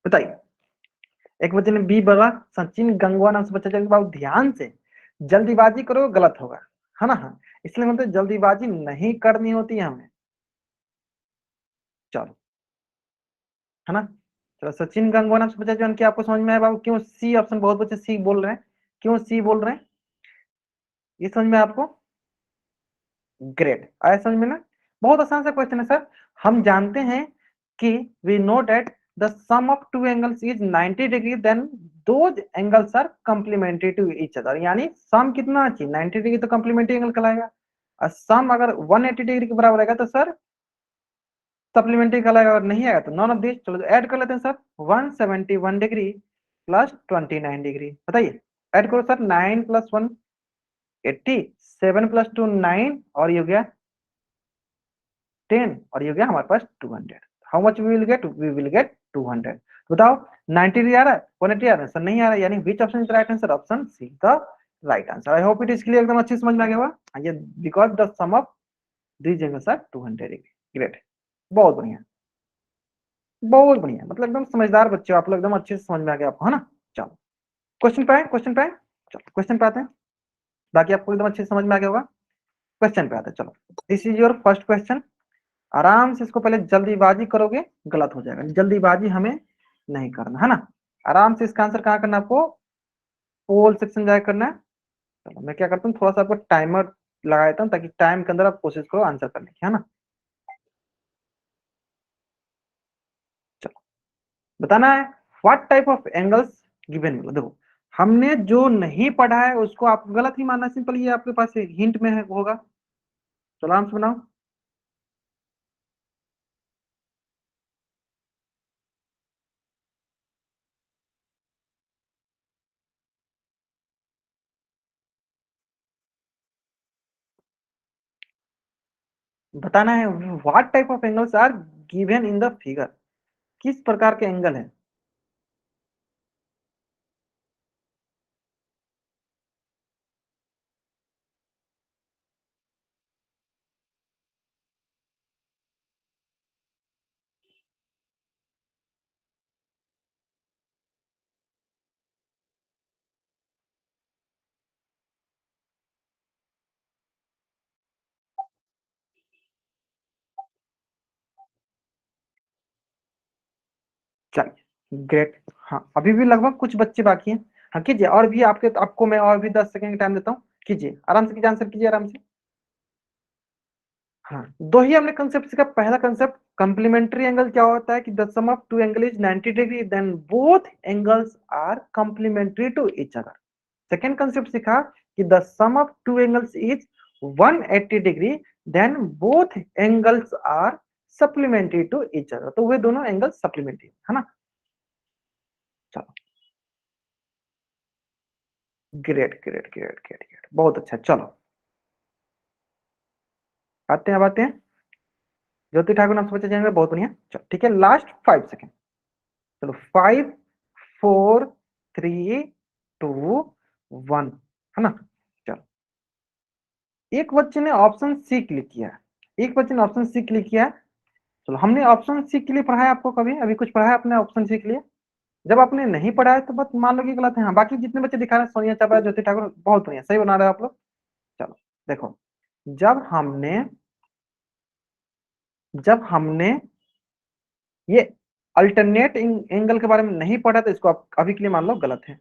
बताइए। एक बच्चे ने बी बोला, सचिन गंगवा नाम से बच्चा चल, बाबू ध्यान से, जल्दीबाजी करो गलत होगा, है ना। हाँ इसलिए मतलब जल्दीबाजी नहीं करनी होती है हमें। चलो, है ना। चलो सचिन गंगवा नाम से बच्चा जो कि आपको समझ में आया बाबू, क्यों सी ऑप्शन, बहुत बच्चे सी बोल रहे हैं, क्यों सी बोल रहे हैं, ये समझ में आया आपको, ग्रेट आया समझ में ना। बहुत आसान सा क्वेश्चन है सर। हम जानते हैं कि we know that the sum of two angles is 90 degree, then those angles are complementary to each other, यानी सम कितना चाहिए 90 डिग्री तो कंप्लीमेंट्री एंगल कहलाएगा, और सम अगर 180 डिग्री के बराबर आएगा तो सर सप्लीमेंट्री कहलाएगा, अगर नहीं आएगा तो नॉन ऑफ दिस। चलो ऐड कर लेते हैं सर, 171 डिग्री प्लस 29 डिग्री, बताइए ऐड करो सर, 9 प्लस 1 80, 7 प्लस 2 9, और ये हो गया 10, और ये हो गया हमारे पास 200। How much we will get, we will get 200। बताओ 90 आ रहा है, 180 आ रहा है सर, नहीं आ रहा है, यानी which option is right answer, option C the right answer. I hope it is clear, एकदम अच्छी समझ में आ गया होगा ये, because the sum of these angles are 200 degree. Great, बहुत बढ़िया, बहुत बढ़िया, मतलब एकदम समझदार बच्चे हो आप लोग, एकदम अच्छे से समझ में आ गया आपको, है ना। चलो क्वेश्चन पे आए, क्वेश्चन पे आए, चलो क्वेश्चन पे आते हैं, बाकी आपको एकदम अच्छे से समझ में आ गया होगा। क्वेश्चन पे आते हैं, चलो this is your first question. आराम से इसको पहले, जल्दीबाजी करोगे गलत हो जाएगा, जल्दीबाजी हमें नहीं करना, है ना। आराम से इसका आंसर कहाँ करना है आपको, पोल सेक्शन जाकर करना है। चलो मैं क्या करता हूँ, थोड़ा सा आपको टाइमर लगा देता हूँ, ताकि टाइम के अंदर आप कोशिश करो आंसर करने की, है ना। चलो बताना है what type of angles given, देखो हमने जो नहीं पढ़ा है उसको आप गलत ही मानना, सिंपल, ये आपके पास हिंट में है होगा। चलो आराम से बनाओ। बताना है what type of angles are given in the figure, किस प्रकार के एंगल है। चलिए ग्रेट, हाँ अभी भी लगभग कुछ बच्चे बाकी हैं। हाँ कीजिए, और भी आपके, आपको मैं और भी 10 सेकंड टाइम देता हूँ, कीजिए आराम से, कीजिए आंसर कीजिए आराम से। हाँ दो ही हमने कंसेप्ट सीखा, पहला कंसेप्ट कंप्लीमेंट्री एंगल क्या होता है, कि the sum of two angle is 90 degree, then both angles are complementary to each other. Second concept सीखा कि the sum of two angles is 180 degree, then both angles are supplementary to each other, तो वे दोनों angle supplementary, है ना। चलो great great great great great, बहुत अच्छा। चलो आते हैं, अब आते हैं, ज्योति ठाकुर नाम से बच्चे जाएंगे, बहुत बढ़िया। चलो ठीक है, लास्ट 5 सेकेंड। चलो 5 4 3 2 1, है ना। चलो, एक बच्चे ने ऑप्शन सी क्लिक किया, एक बच्चे ने ऑप्शन सी क्लिक किया। चलो, हमने ऑप्शन सी के लिए पढ़ा है आपको कभी, अभी कुछ पढ़ा है आपने ऑप्शन सी के लिए? जब आपने नहीं पढ़ा है तो बस मान लो कि गलत है। हाँ, बाकी जितने बच्चे दिखा रहे हैं, सोनिया चाबा, ज्योति ठाकुर, बहुत बढ़िया, सही बना रहे हो आप लोग। चलो देखो, जब हमने जब हमने ये अल्टरनेट एंगल के बारे में नहीं पढ़ा तो इसको आप अभी के लिए मान लो गलत है।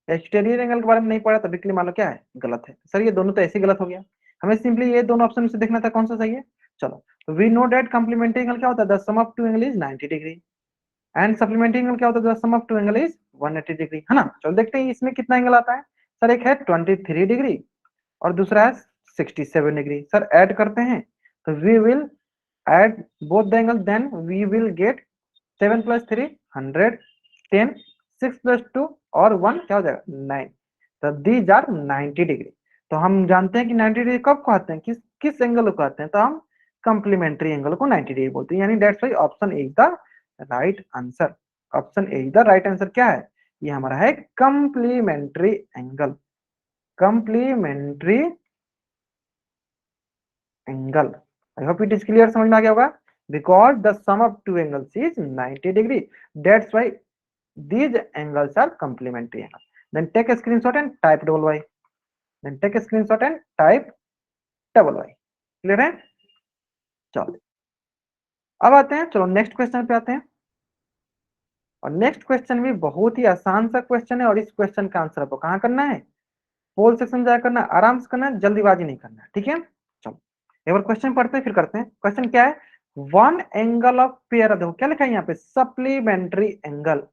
एक्सटीरियर एंगल के बारे में नहीं पढ़ा तो अभी के लिए मान लो क्या है, गलत है। सर ये दोनों तो ऐसे ही गलत हो गया, हमें सिंपली ये दोनों ऑप्शन से देखना था कौन सा सही है। चलो, we know that complementary angle क्या होता है, the sum of two angle is 90 degree, and supplementary angle क्या होता है, the sum of two angle is 180 degree, है ना। चलो देखते हैं इसमें कितना एंगल आता है। सर एक है 23 डिग्री और दूसरा है 67 डिग्री। सर ऐड करते हैं तो we will add both the angle, then we will get 7 + 3 100, 10, 6 + 2 और 1 क्या हो जाएगा, 9। तो दीज आर 90 डिग्री। तो हम जानते हैं कि 90 डिग्री कब कहते हैं, किस किस एंगल को कहते हैं, तो हम कंप्लीमेंट्री एंगल को 90 डिग्री बोलते हैं। यानी that's why option A is the right answer. Option A is the right answer. क्या है ये, हमारा है complementary angle, complementary angle. I hope it is clear, समझ में आ गया होगा। Because the sum of two angles is 90 degree, that's why these angles are complementary angle. Then take a screenshot and type double y. Then take a screenshot and type double y. Clear है? चलो, अब आते हैं, चलो next question पे आते हैं। और नेक्स्ट क्वेश्चन भी बहुत ही आसान सा क्वेश्चन है, और इस क्वेश्चन का आंसर आपको कहाँ करना है, पोल सेक्शन जाकर करना, आराम से करना है, जल्दीबाजी नहीं करना है, ठीक है। चलो एक बार क्वेश्चन पढ़ते हैं फिर करते हैं। क्वेश्चन क्या है, वन एंगल ऑफ पेयर, देखो क्या लिखा है यहाँ पे, सप्लीमेंट्री एंगल।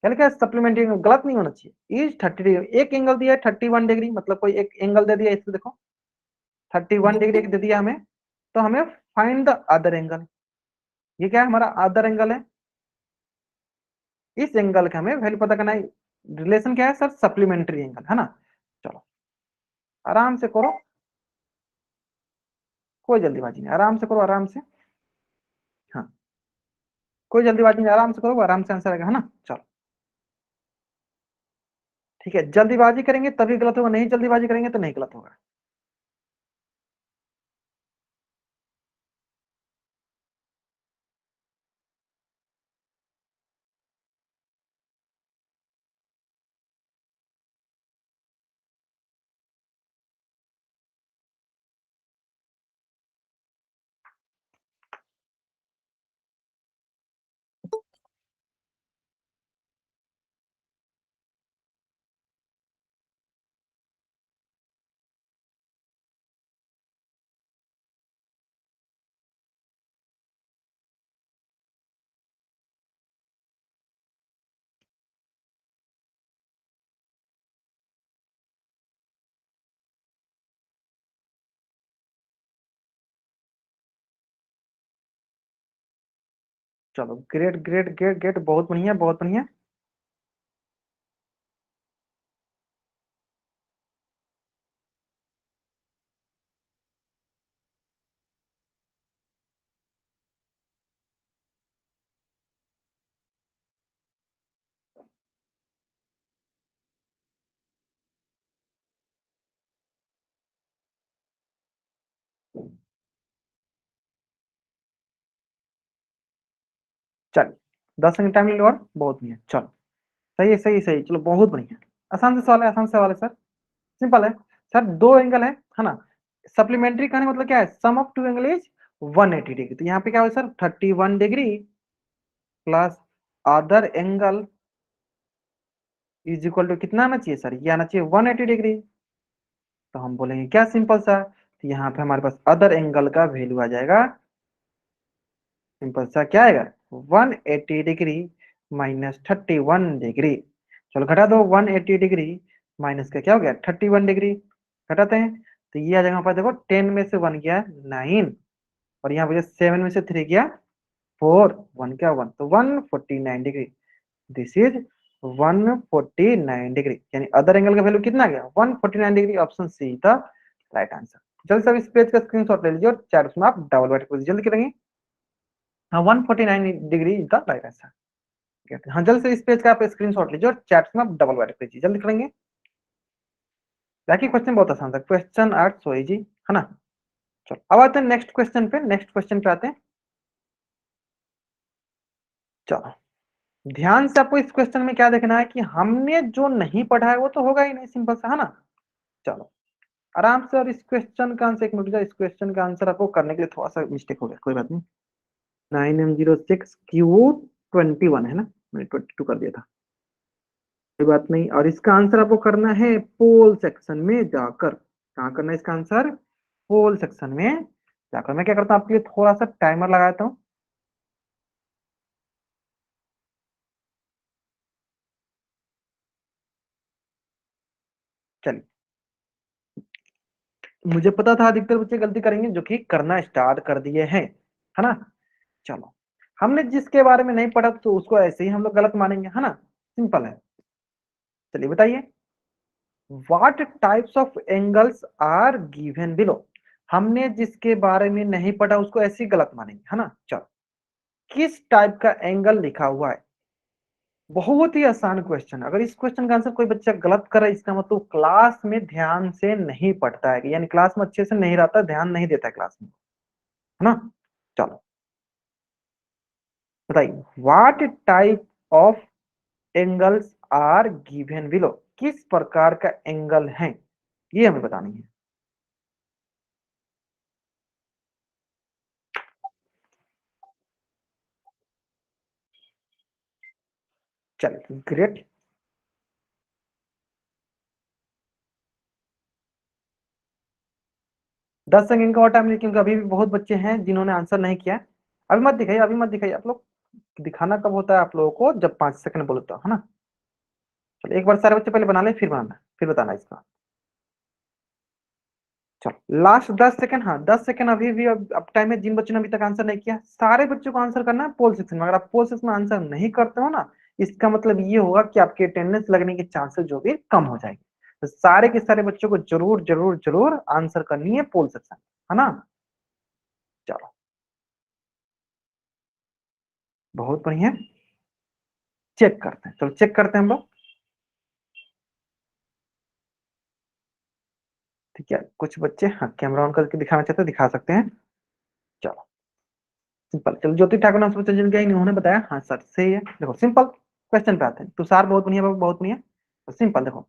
क्या लिखा है, सप्लीमेंट्री एंगल, गलत नहीं होना चाहिए। इज 30 डिग्री, एक एंगल दिया है 31 डिग्री, मतलब कोई एक एंगल दे दिया, इसको देखो 31 डिग्री एक दे दिया हमें, तो हमें फाइंड द अदर एंगल। ये क्या है, हमारा अदर एंगल है। इस एंगल का हमें वैल्यू पता करना है। रिलेशन क्या है सर, सप्लीमेंट्री एंगल, है ना। चलो आराम से करो, कोई जल्दीबाजी नहीं, आराम से करो, आराम से। हाँ, कोई जल्दीबाजी नहीं, आराम से करो, आराम से आंसर आएगा, है ना। चलो ठीक है, जल्दीबाजी करेंगे तभी गलत होगा, नहीं जल्दीबाजी करेंगे तो नहीं गलत होगा। चलो ग्रेट ग्रेट ग्रेट ग्रेट, बहुत बढ़िया बहुत बढ़िया। चल 10 सेकंड टाइम ले लो, और बहुत बढ़िया। चलो सही है, सही सही, चलो बहुत बढ़िया। आसान से सवाल है, आसान से सवाल है सर, सिंपल है। सर दो एंगल है ना। सप्लीमेंट्री कहने का मतलब क्या है, sum of two angle is 180 degree. तो यहाँ पे क्या हो sir, 31 degree plus other angle is equal to कितना आना चाहिए सर, ये आना चाहिए 180 डिग्री। तो हम बोलेंगे क्या, सिंपल सा, तो यहाँ पे हमारे पास अदर एंगल का वैल्यू आ जाएगा, सिंपल सा क्या आएगा, 180 डिग्री माइनस 31 डिग्री। चलो घटा दो, 180 डिग्री माइनस का क्या हो गया, 31 डिग्री। घटाते हैं तो ये आ जाएगा हमारे पास, देखो 10 में से 1 गया 9, और यहाँ पे 7 में से 3 गया 4, 1 क्या 1, तो 149 डिग्री। दिस इज 149 डिग्री, यानी अदर एंगल का वैल्यू कितना गया, 149 degree. Option C the right answer. जल्दी से इस पेज का स्क्रीनशॉट ले लीजिए और चैट में आप डबल बैठ जल्दी करेंगे। हाँ 149 degree is the right answer. हाँ जल्दी से इस पेज का आप स्क्रीनशॉट लीजिए और चैट में आप डबल बैठ कीजिए, जल्दी करेंगे। बाकी क्वेश्चन बहुत आसान था, क्वेश्चन 8 सो इजी है ना। चलो अब आते हैं नेक्स्ट क्वेश्चन पे, नेक्स्ट क्वेश्चन पे आते हैं। चलो ध्यान से आपको इस क्वेश्चन में क्या देखना है कि हमने जो नहीं पढ़ा है वो तो होगा ही नहीं, सिंपल सा है ना। चलो आराम से, और इस क्वेश्चन का आंसर, एक मिनट का, इस क्वेश्चन का आंसर आपको करने के लिए थोड़ा सा मिस्टेक हो गया, कोई बात नहीं। 9M06Q21 है ना, मैंने 22 कर दिया था, कोई बात नहीं। और इसका आंसर आपको करना है पोल सेक्शन में जाकर। कहाँ करना है इसका आंसर? पोल सेक्शन में जाकर। मैं क्या करता हूँ आपके लिए थोड़ा सा टाइमर लगाता हूँ। चलिए, मुझे पता था अधिकतर बच्चे गलती करेंगे, जो कि करना स्टार्ट कर दिए हैं, है ना। चलो, हमने जिसके बारे में नहीं पढ़ा तो उसको ऐसे ही हम लोग गलत मानेंगे, है ना, सिंपल है। चलिए बताइए, what types of angles are given below. हमने जिसके बारे में नहीं पढ़ा उसको ऐसे ही गलत मानेंगे, है ना। चलो, किस टाइप का एंगल लिखा हुआ है? बहुत ही आसान क्वेश्चन। अगर इस क्वेश्चन का आंसर कोई बच्चा गलत करे, इसका मतलब क्लास में ध्यान से नहीं पढ़ता है, यानी क्लास में अच्छे से नहीं रहता, ध्यान नहीं देता है क्लास में, है ना। चलो बताइए, what type of angles are given below. किस प्रकार का एंगल है, ये हमें बतानी है। चलिए ग्रेट। 10 सेकंड का और टाइम, क्योंकि अभी भी बहुत बच्चे हैं जिन्होंने आंसर नहीं किया है। अभी मत दिखाइए, अभी मत दिखाइए, आप लोग दिखाना कब होता है आप लोगों को? जब 5 सेकंड बोले तो, है ना। चलो एक बार सारे बच्चे पहले बना ले, फिर बनाना, फिर बताना इसका। चलो लास्ट 10 सेकंड, हाँ 10 सेकंड अभी भी अब टाइम है। जिन बच्चों ने अभी तक आंसर नहीं किया, सारे बच्चों को आंसर करना है पोल सेक्शन में। अगर आप पोल सेक्शन में आंसर नहीं करते हो ना, इसका मतलब ये होगा कि आपके अटेंडेंस लगने के चांसेस जो भी कम हो जाएंगे। तो सारे के सारे बच्चों को जरूर जरूर जरूर आंसर करनी है पोल सेक्शन, है ना। चलो बहुत बढ़िया, चेक करते हैं, चलो चेक करते हैं हम लोग। ठीक है, कुछ बच्चे हाँ कैमरा ऑन करके दिखाना चाहते हैं, दिखा सकते हैं। चलो सिंपल, चलो ज्योति ठाकुर नाम से बच्चा जिनका इन्होंने बताया, हाँ सर सही है। देखो सिंपल क्वेश्चन पे आते हैं। तुषार बहुत बढ़िया बाबू, बहुत बढ़िया। तो सिंपल देखो,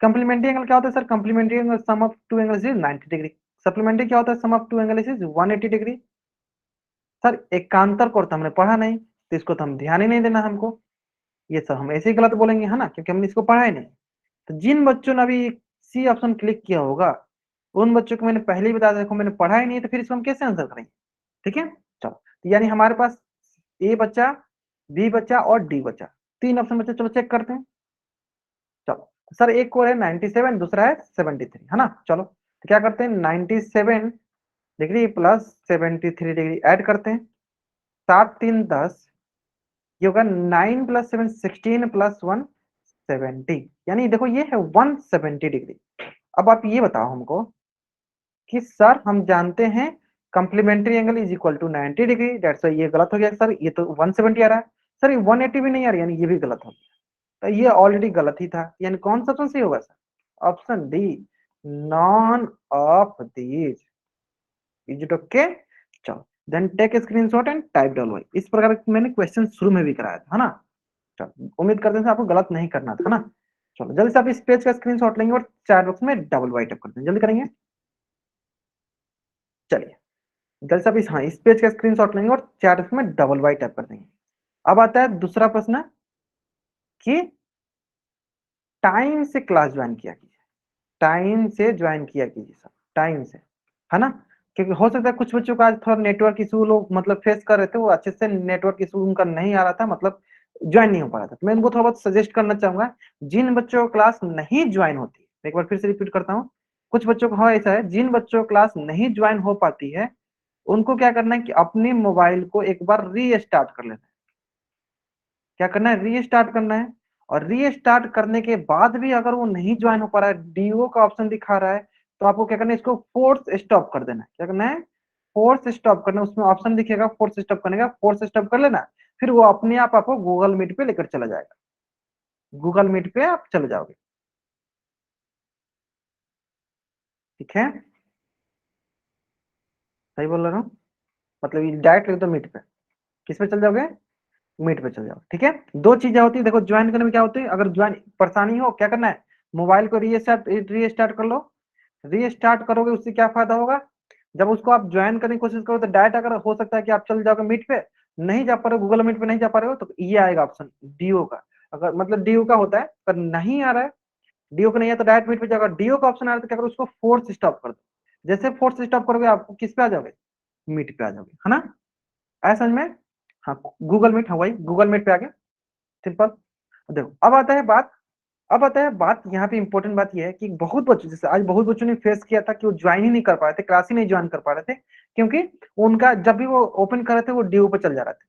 कंप्लीमेंट्री एंगल क्या होता है sir? Complementary angle sum of two angles is 90 degree. Supplementary क्या होता है? Sum of two angles is 180 degree. Sir एकांतर कोण तो हमने पढ़ा नहीं, तो इसको तो हम ध्यान ही नहीं देना हमको। ये सब हम ऐसे ही गलत बोलेंगे, है ना, क्योंकि हमने इसको पढ़ा ही नहीं। तो जिन बच्चों ने अभी सी ऑप्शन क्लिक किया होगा, उन बच्चों को मैंने पहले ही बता दिया, देखो मैंने पढ़ा ही नहीं है, तो फिर इसको हम कैसे आंसर करेंगे? ठीक है। चलो, तो यानी हमारे पास ए बच्चा, बी बच्चा और डी बच्चा, 3 ऑप्शन बच्चा। चलो चेक करते हैं। चलो सर, एक को है 97, दूसरा है 73, है ना। चलो तो क्या करते हैं, 97 डिग्री प्लस 73 डिग्री ऐड करते हैं। 7 3 10, ये होगा 9 + 7 16 + 1 70, यानी देखो ये है 170 डिग्री। अब आप ये बताओ हमको कि सर हम जानते हैं complementary angle is equal to 90 degree, that's why ये गलत हो गया सर, ये तो 170 आ रहा है। सर ये 180 भी नहीं आ रहा, यानी ये भी गलत हो गया। तो ये ऑलरेडी गलत ही था, यानी कौन सा ऑप्शन सही होगा sir? Option D, none of these. Is it okay? चलो then take screenshot and type down. इस प्रकार मैंने क्वेश्चन शुरू में भी कराया था, है ना। चलो उम्मीद करते हैं आपको गलत नहीं करना था, है ना। चलो जल्दी से आप इस पेज का स्क्रीनशॉट लेंगे और चैट बॉक्स में डबल वाइट अप करते हैं, जल्दी करेंगे। चलिए जल्दी से आप इस पेज का स्क्रीनशॉट लेंगे और चैट बॉक्स में डबल वाइट अप कर देंगे। अब आता है दूसरा प्रश्न कि टाइम से क्लास ज्वाइन किया कीजिए, टाइम से ज्वाइन किया कीजिए सर, टाइम से, है ना। क्योंकि हो सकता है कुछ बच्चों का आज थोड़ा नेटवर्क इशू लोग मतलब फेस कर रहे थे, वो अच्छे से नेटवर्क इशू उनका नहीं आ रहा था, मतलब ज्वाइन नहीं हो पा रहा था। तो मैं इनको थोड़ा बहुत सजेस्ट करना चाहूंगा, जिन बच्चों को क्लास नहीं ज्वाइन होती, एक बार फिर से रिपीट करता हूँ, कुछ बच्चों को हाँ ऐसा है, जिन बच्चों को क्लास नहीं ज्वाइन हो पाती है, उनको क्या करना है कि अपने मोबाइल को एक बार रीस्टार्ट कर लेना है। क्या करना है? रीस्टार्ट करना है। और रीस्टार्ट करने के बाद भी अगर वो नहीं ज्वाइन हो पा रहा है, डीओ का ऑप्शन दिखा रहा है, तो आपको क्या करना है, इसको फोर्स स्टॉप कर देना है। क्या करना है? फोर्स स्टॉप करना है। उसमें ऑप्शन दिखेगा फोर्स स्टॉप करने का, फोर्स स्टॉप कर लेना। फिर वो अपने आप आपको गूगल मीट पे लेकर चला जाएगा, गूगल मीट पे आप चले जाओगे। ठीक है, सही बोल रहा हूँ, मतलब डायरेक्ट लिख दो मीट पे, किस पे चल जाओगे, मीट पे चल जाओ। ठीक है, दो चीजें होती है, देखो ज्वाइन करने में क्या होती है, अगर ज्वाइन परेशानी हो क्या करना है, मोबाइल को रीस्टार्ट कर लो। रीस्टार्ट करोगे उससे क्या फायदा होगा, जब उसको आप ज्वाइन करने की कोशिश करो तो डायरेक्ट अगर हो सकता है कि आप चल जाओगे मीट पे, नहीं जा पा रहे हो, गूगल मीट पे नहीं जा पा रहे हो, तो ये आएगा ऑप्शन डीओ का। अगर मतलब डीओ का होता है, पर नहीं आ रहा है, डीओ का नहीं है तो डायरेक्ट मीट पे जाओगे, डीओ का ऑप्शन आ रहा है तो क्या करो, उसको फोर्स स्टॉप कर दो। जैसे फोर्स स्टॉप करोगे आप किस पे आ जाओगे, मीट पे आ जाओगे, है ना, ऐसा समझ में। हाँ गूगल मीट, हाँ वही गूगल मीट पे आ गया, सिंपल। देखो अब आता है बात यहाँ पे इंपॉर्टेंट बात यह है कि बहुत बच्चों, जैसे आज बहुत बच्चों ने फेस किया था कि वो ज्वाइन ही नहीं कर पा रहे थे, क्लास ही नहीं ज्वाइन कर पा रहे थे, क्योंकि उनका जब भी वो ओपन कर रहे थे वो डीओ पे चल जा रहे थे,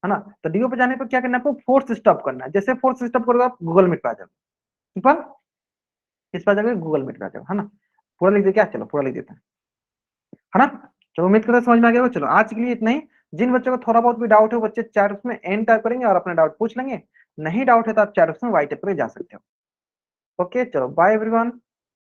है ना। तो डीओ पे जाने पर क्या करना है, आपको फोर्स स्टॉप करना है, जैसे फोर्स स्टॉप करोगे आप गूगल मीट पे आ जाओगे, सिंपल, किस पे आ जाओगे, गूगल मीट पे आ जाओगे, है ना। पूरा लिख दे क्या, चलो पूरा लिख देते हैं, है ना। चलो उम्मीद करते हैं समझ में आ गया होगा। चलो आज के लिए इतना ही। जिन बच्चों को थोड़ा बहुत भी डाउट है वो बच्चे चैट बॉक्स में एन टाइप करेंगे और अपना डाउट पूछ लेंगे, नहीं डाउट है तो आप चैट बॉक्स में वाई टाइप करके जा सकते हो। ओके चलो बाय एवरीवन।